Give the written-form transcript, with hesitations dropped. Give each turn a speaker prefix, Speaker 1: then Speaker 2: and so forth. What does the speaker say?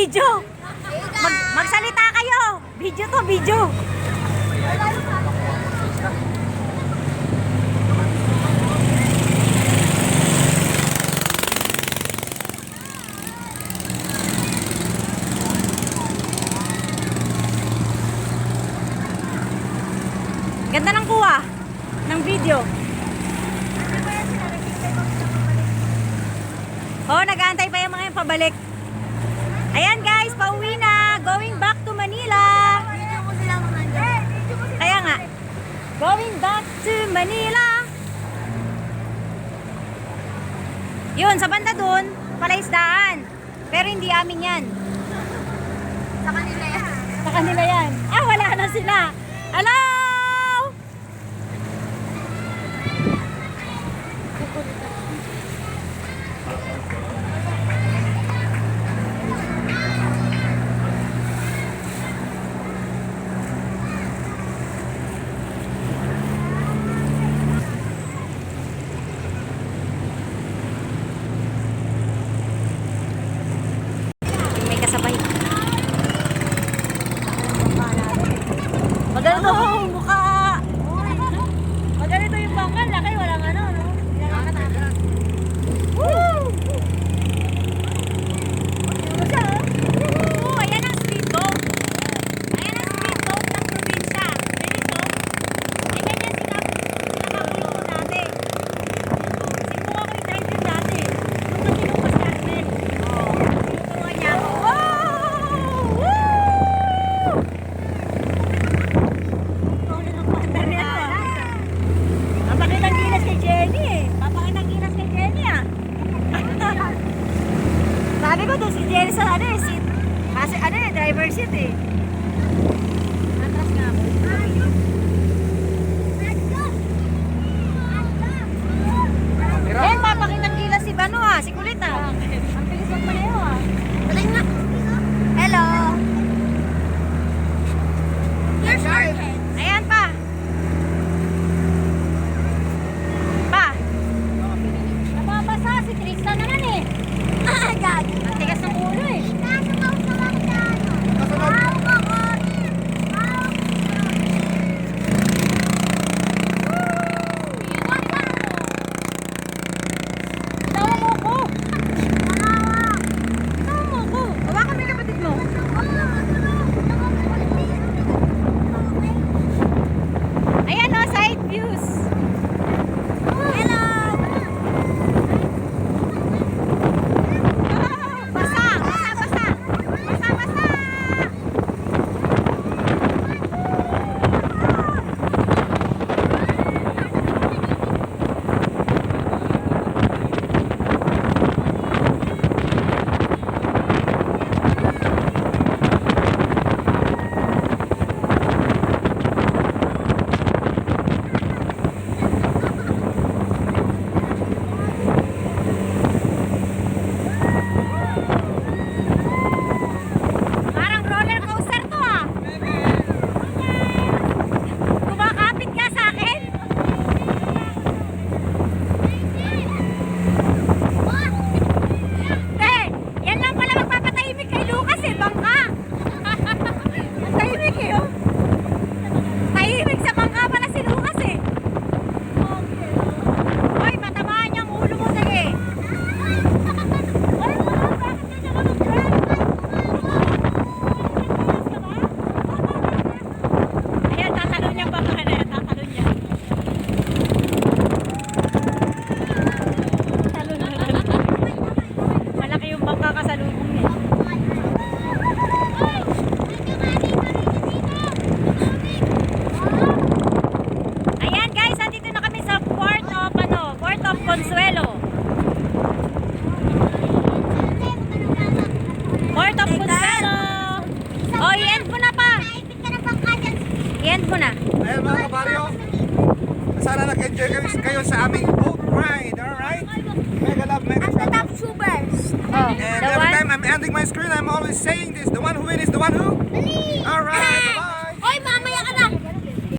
Speaker 1: video. Magsalita kayo. Video to, video. Ganda ng kuha ng video. Oh, nag-aantay pa yung mga yung pabalik. Ayan guys, pauwi na. Going back to Manila. Kaya nga, going back to Manila. Yun, sa banda dun, palaisdaan. Pero hindi amin yan.
Speaker 2: Sa kanila yan.
Speaker 1: Sa kanila yan. Ah, wala na sila. Hello! May kasabay. Maganda yung mukha. Maganda yung bangkal. Laki, walang ano, no? Woo! Oh, ayan ang speedboat. Ayan ang speedboat ng probinsya. Ganito. Ay, ganyan sinabuhin ko dati. Siguro ako yung driver dati. Nung natinukas natin. Tinuturuan niya ako. Wow! Woo! Paulit ang panda niya. Papakitang ginas kay Jenny eh. Papakitang ginas kay Jenny ah. Sabi ko doon si Jenny sa ano eh, seat. Kasi ano eh, driver seat eh. Atras nga ako. Eh, papakitang ginas si Bano ah, si Kulit ah. Ang bilis mo pareho ah. Hello.
Speaker 2: Here's our head.
Speaker 1: Ayan pa. Pa. Nababasa si Tristan naman eh.
Speaker 2: Ah, God.
Speaker 1: Ang tigas ng ulo eh. Tawa mo ko. Tawa mo ko. Hawakan mo yung kapatid mo. Ayan o, side views. Hello. Basa, basa, basa. Basa, basa. Parang roller coaster to ah. Kumakapit ka sa akin. Yan lang pala magpapatahimik kay Lucas eh, bangka. Ang tahimik eh oh. Tahimik sa bangka pala si Lucas eh. Hoy, matamaan yung ulo mo sige. Ay, bakit ganyan ka mag-drive? Ayan, tatalon niya baka na yan, tatalon niya. Talon na lang. Malaki yung bangka kasalubong niya. Ayan guys, nandito na kami sa Port of Consuelo. Port of Consuelo. Oh, i-end mo na pa. I-end mo na.
Speaker 3: Ayan mga kabaryo, sana nag-enjoy kayo sa aming boat ride, alright? Mega love, mega shout out.
Speaker 1: Oh,
Speaker 3: And
Speaker 1: the
Speaker 3: every
Speaker 1: one.
Speaker 3: time I'm ending my screen, I'm always saying this, the one who wins is the one who? Alright, bye-bye.